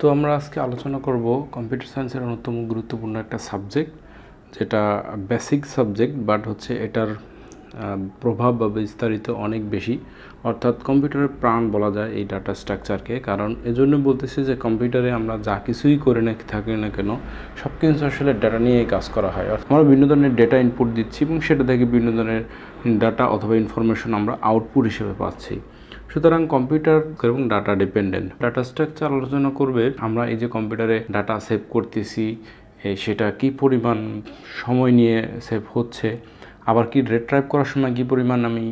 তো আমরা আজকে আলোচনা করব কম্পিউটার সায়েন্সের অন্যতম গুরুত্বপূর্ণ একটা সাবজেক্ট, যেটা বেসিক সাবজেক্ট বাট হচ্ছে এটার প্রভাব বা বিস্তারিত অনেক বেশি, অর্থাৎ কম্পিউটারের প্রাণ বলা যায় এই ডাটা স্ট্রাকচারকে। কারণ এজন্য বলতেছি যে কম্পিউটারে আমরা যা কিছুই করে থাকি না কেন সব কিছু আসলে ডাটা নিয়েই কাজ করা হয়। আমরা বিভিন্ন ধরনের ডেটা ইনপুট দিচ্ছি এবং সেটা থেকে বিভিন্ন ধরনের ডাটা অথবা ইনফরমেশন আমরা আউটপুট হিসেবে পাচ্ছি। সুতরাং কম্পিউটার এবং ডাটা ডিপেন্ডেন্ট। ডাটা স্ট্রাকচার আলোচনা করবে আমরা এই যে কম্পিউটারে ডাটা সেভ করতেছি সেটা কি পরিমাণ সময় নিয়ে সেভ হচ্ছে, আবার কি রিট্রাইভ করার সময় কী পরিমাণ আমি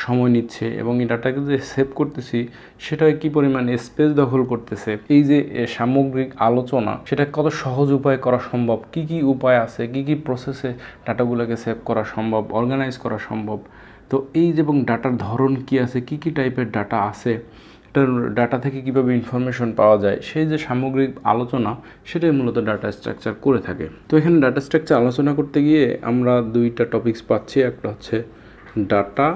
সময় নিচ্ছে, এবং এই ডাটাকে যে সেভ করতেছি সেটা কী পরিমাণ স্পেস দখল করতেছে। এই যে সামগ্রিক আলোচনা, সেটা কত সহজ উপায়ে করা সম্ভব, কি কি উপায় আছে, কি কি প্রসেসে ডাটাগুলোকে সেভ করা সম্ভব, অর্গানাইজ করা সম্ভব। তো এই যে এবং ডাটার ধরন কি আছে, কি কি টাইপের ডাটা আছে, ডাটা থেকে কিভাবে ইনফরমেশন পাওয়া যায়, সেই যে সামগ্রিক আলোচনা সেটাই মূলত ডাটা স্ট্রাকচার করে থাকে। তো এখানে ডাটা স্ট্রাকচার আলোচনা করতে গিয়ে আমরা দুইটা টপিকস পাচ্ছি, একটা হচ্ছে ডাটা,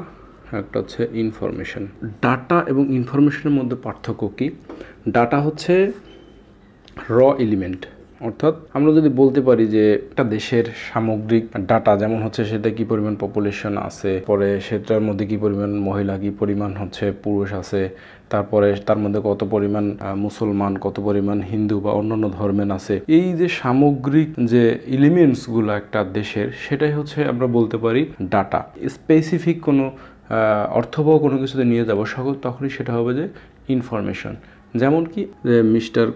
একটা হচ্ছে ইনফরমেশন। ডাটা এবং ইনফরমেশনের মধ্যে পার্থক্য কি? ডাটা হচ্ছে র এলিমেন্ট, অর্থাৎ আমরা যদি বলতে পারি যে একটা দেশের সামগ্রিক ডাটা, যেমন হচ্ছে সেটা কি পরিমাণ পপুলেশন আছে, পরে সেটার মধ্যে কি পরিমাণ মহিলা, কি পরিমাণ হচ্ছে পুরুষ আছে, তারপরে তার মধ্যে কত পরিমাণ মুসলমান, কত পরিমাণ হিন্দু বা অন্যান্য ধর্মের আছে, এই যে সামগ্রিক যে এলিমেন্টসগুলো একটা দেশের, সেটাই হচ্ছে আমরা বলতে পারি ডাটা। স্পেসিফিক কোনো অর্থবহ কোনো কিছুতে নিয়ে যাব তখনই সেটা হবে যে ইনফরমেশন। যেমন কি যে মিস্টার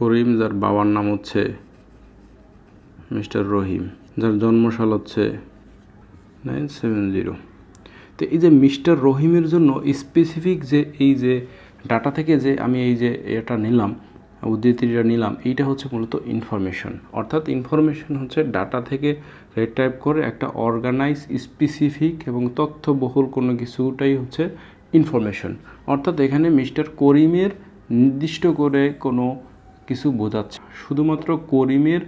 করিম যার বাবার নাম হচ্ছে মিস্টার রহিম, যার জন্মসাল হচ্ছে 970। তো এই যে মিস্টার রহিমের জন্য স্পেসিফিক যে এই যে ডাটা থেকে যে আমি এই যে এটা নিলাম, উদ্ধৃতিটা নিলাম, এইটা হচ্ছে মূলত ইনফরমেশন। অর্থাৎ ইনফরমেশন হচ্ছে ডাটা থেকে রিট্রাইভ করে একটা অর্গানাইজ, স্পেসিফিক এবং তথ্যবহুল কোনো কিছুটাই হচ্ছে ইনফরমেশন। অর্থাৎ এখানে মিস্টার করিমের নির্দিষ্ট করে কোনো কিছু বোঝাচ্ছে, শুধুমাত্র করিমের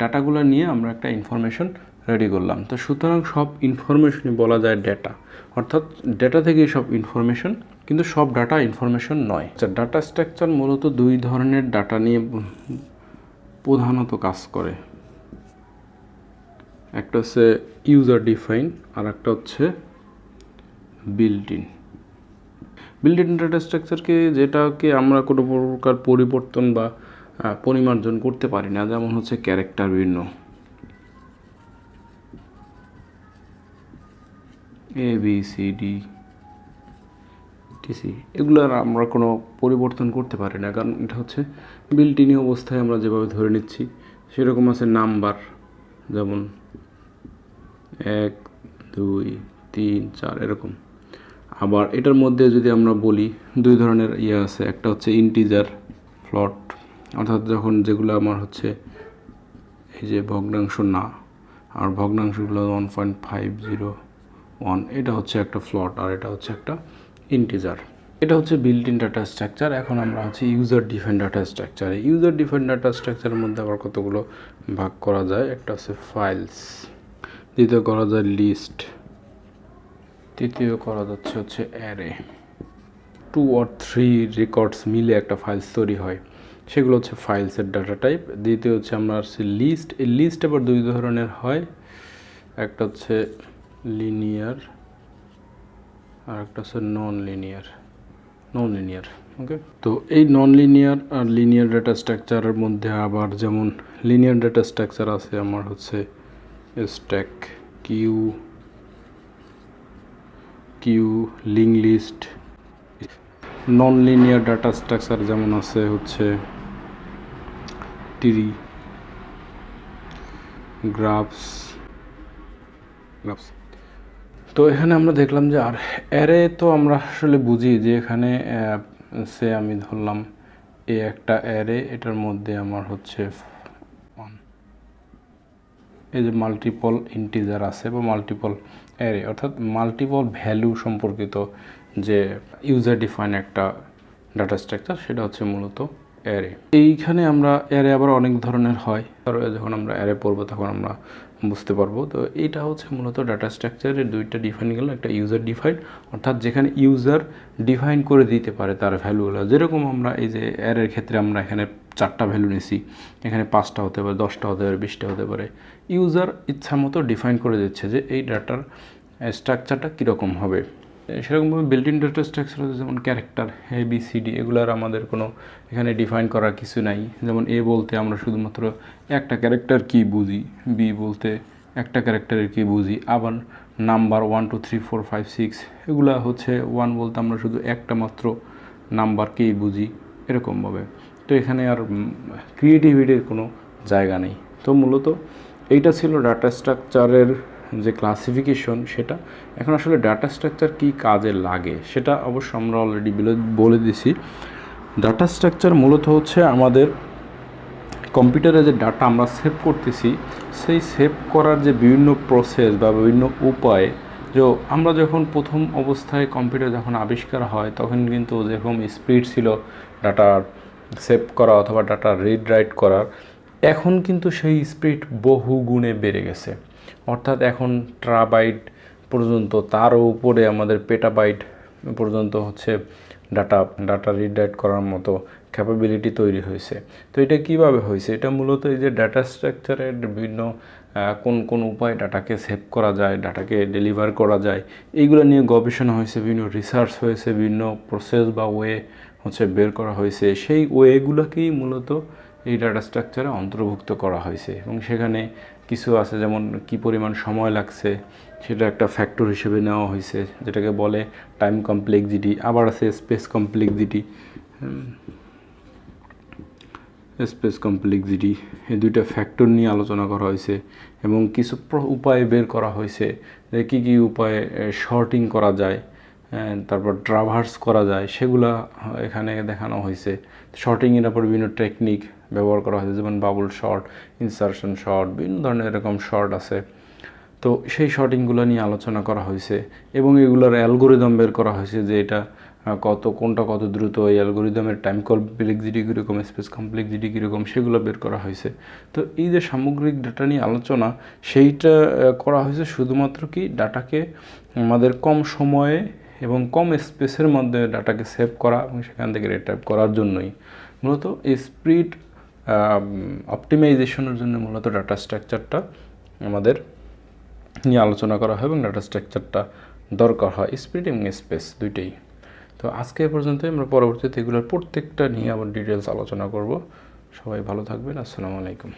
ডাটাগুলো নিয়ে আমরা একটা ইনফরমেশন রেডি করলাম। তো সুতরাং সব ইনফরমেশনই বলা যায় ডেটা, অর্থাৎ ডেটা থেকেই সব ইনফরমেশন, কিন্তু সব ডাটা ইনফরমেশন নয়। আচ্ছা, ডাটা স্ট্রাকচার মূলত দুই ধরনের ডাটা নিয়ে প্রধানত কাজ করে, একটা হচ্ছে ইউজার ডিফাইন আর একটা হচ্ছে বিল্ট ইন ডাটা স্ট্রাকচারকে, যেটাকে আমরা কোনো প্রকার পরিবর্তন বা পরিমার্জন করতে পারি না। যেমন হচ্ছে ক্যারেক্টার, বিভিন্ন ABCD TC, এগুলোর আমরা কোনো পরিবর্তন করতে পারি না, কারণ এটা হচ্ছে বিল্ট ইন অবস্থায় আমরা যেভাবে ধরে নিচ্ছি। সেরকম আছে নাম্বার, যেমন 1 2 3 4 এরকম। আবার এটার মধ্যে যদি আমরা বলি দুই ধরনের আছে, একটা হচ্ছে ইন্টিজার, ফ্লট, অর্থাৎ যখন যেগুলো আমার হচ্ছে এই যে ভগ্নাংশ না, আর ভগ্নাংশগুলো 1.501, এটা হচ্ছে একটা ফ্লট আর এটা হচ্ছে একটা ইন্টিজার। এটা হচ্ছে বিল্ট ইন ডাটা স্ট্রাকচার। এখন আমরা হচ্ছে user define data structure. User define data স্ট্রাকচারের মধ্যে আবার কতগুলো ভাগ করা যায়। একটা হচ্ছে ফাইলস, দ্বিতীয় করা যায় লিস্ট, তৃতীয় করা যাচ্ছে হচ্ছে অ্যারে। 2 or 3 রেকর্ডস মিলে একটা ফাইলস তৈরি হয়, সেগুলো হচ্ছে ফাইলসের ডাটা টাইপ। দ্বিতীয় হচ্ছে আমরা আসছি লিস্ট। এই লিস্ট আবার দুই ধরনের হয়, একটা হচ্ছে লিনিয়ার আর একটা হচ্ছে নন লিনিয়ার। ওকে, তো এই নন লিনিয়ার আর লিনিয়ার ডাটা স্ট্রাকচারের মধ্যে আবার যেমন লিনিয়ার ডাটা স্ট্রাকচার আছে আমার হচ্ছে stack, queue, link list. Non linear data structure যেমন আছে হচ্ছে ট্রি, গ্রাফস। তো এখানে আমরা দেখলাম যে আর অ্যারে তো আমরা আসলে বুঝি যে এখানে সে আমি ধরলাম এই একটা অ্যারে, এটার মধ্যে আমার হচ্ছে এই যে মাল্টিপল ইন্টিজার আছে বা মাল্টিপল অ্যারে, অর্থাৎ মাল্টিপল ভ্যালু সম্পর্কিত যে ইউজার ডিফাইন একটা ডাটা স্ট্রাকচার, সেটা হচ্ছে মূলত অ্যারে। এইখানে আমরা অ্যারে আবার অনেক ধরনের হয়, যখন আমরা অ্যারে পড়বো তখন আমরা বুঝতে পারবো। তো এইটা হচ্ছে মূলত ডাটা স্ট্রাকচারের দুইটা ডিফাইন গেল, একটা ইউজার ডিফাইন, অর্থাৎ যেখানে ইউজার ডিফাইন করে দিতে পারে তার ভ্যালুগুলো। যেরকম আমরা এই যে অ্যারের ক্ষেত্রে আমরা এখানে 4টা ভ্যালু নিছি, এখানে 5টা হতে পারে, 10টা হতে পারে, 20টা হতে পারে। ইউজার ইচ্ছা মতো ডিফাইন করে দিচ্ছে যে এই ডাটার স্ট্রাকচারটা কীরকম হবে। সেরকমভাবে বিল্ট ইন ডাটা স্ট্রাকচার হচ্ছে যেমন ক্যারেক্টার ABCD, এগুলার আমাদের কোনো এখানে ডিফাইন করার কিছু নাই। যেমন A বলতে আমরা শুধুমাত্র একটা ক্যারেক্টার কি বুঝি, B বলতে একটা ক্যারেক্টারের কি বুঝি, আবার নাম্বার 1 2 3 4 5 6 এগুলা হচ্ছে 1 বলতে আমরা শুধু একটা মাত্র নাম্বারকেই বুঝি, এরকমভাবে। তো এখানে আর ক্রিয়েটিভিটির কোনো জায়গা নেই। তো মূলত এইটা ছিল ডাটা স্ট্রাকচারের যে ক্লাসিফিকেশন সেটা। এখন আসলে ডাটা স্ট্রাকচার কী কাজে লাগে সেটা অবশ্য আমরা অলরেডি বলে দিছি। ডাটা স্ট্রাকচার মূলত হচ্ছে আমাদের কম্পিউটারে যে ডাটা আমরা সেভ করতেছি, সেই সেভ করার যে বিভিন্ন প্রসেস বা বিভিন্ন উপায়, যে আমরা যখন প্রথম অবস্থায় কম্পিউটার যখন আবিষ্কার হয় তখন কিন্তু যেরকম স্পিড ছিল ডাটা সেভ করা অথবা ডাটা রিড রাইট করার, এখন কিন্তু সেই স্পিড বহু গুণে বেড়ে গেছে। অর্থাৎ এখন ট্রাবাইট পর্যন্ত, তারও উপরে আমাদের পেটাবাইট পর্যন্ত হচ্ছে ডাটা রিড রাইট করার মতো ক্যাপাবিলিটি তৈরি হয়েছে। তো এটা কিভাবে হয়েছে? এটা মূলত এই যে ডাটা স্ট্রাকচারের বিভিন্ন কোন উপায়ে ডাটাকে সেভ করা যায়, ডাটাকে ডেলিভার করা যায়, এইগুলো নিয়ে গবেষণা হয়েছে, বিভিন্ন রিসার্চ হয়েছে, বিভিন্ন প্রসেস বা ওয়ে হচ্ছে বের করা হয়েছে। সেই ওয়েগুলোকেই মূলত এই ডাটা স্ট্রাকচারে অন্তর্ভুক্ত করা হয়েছে। এবং সেখানে কিছু আছে যেমন কি পরিমাণ সময় লাগছে সেটা একটা ফ্যাক্টর হিসেবে নেওয়া হয়েছে, যেটাকে বলে টাইম কমপ্লেক্সিটি। আবার আছে স্পেস কমপ্লেক্সিটি। এই দুইটা ফ্যাক্টর নিয়ে আলোচনা করা হয়েছে এবং কিছু উপায় বের করা হয়েছে যে কী কী উপায়ে শর্টিং করা যায়, তারপর ট্রাভার্স করা যায়, সেগুলা এখানে দেখানো হয়েছে। শর্টিংয়ের উপর বিভিন্ন টেকনিক ব্যবহার করা হয়েছে, যেমন বাবল শর্ট, ইনসারশন শর্ট, বিভিন্ন ধরনের এরকম শর্ট আছে। তো সেই শর্টিংগুলো নিয়ে আলোচনা করা হয়েছে এবং এগুলোর অ্যালগোরিদম বের করা হয়েছে যে এটা কোনটা কত দ্রুত, এই অ্যালগোরিদমের টাইম কমপ্লেক্সিটি কীরকম, স্পেস কমপ্লেক্সিটি কীরকম, সেগুলো বের করা হয়েছে। তো এই যে সামগ্রিক ডাটা নিয়ে আলোচনা, সেইটা করা হয়েছে শুধুমাত্র কি ডাটাকে আমাদের কম সময়ে এবং কম স্পেসের মধ্যে ডাটাকে সেভ করা এবং সেখান থেকে রিট্রাইভ করার জন্যই। মূলত স্পিড অপটিমাইজেশনের জন্য মূলত ডাটা স্ট্রাকচারটা আমাদের নিয়ে আলোচনা করা হয় এবং ডাটা স্ট্রাকচারটা দরকার হয়, স্পিড এবং স্পেস দুইটাই। তো আজকে এ পর্যন্তই। আমরা পরবর্তীতে এগুলোর প্রত্যেকটা নিয়ে আবার ডিটেলস আলোচনা করব। সবাই ভালো থাকবেন। আসসালামু আলাইকুম।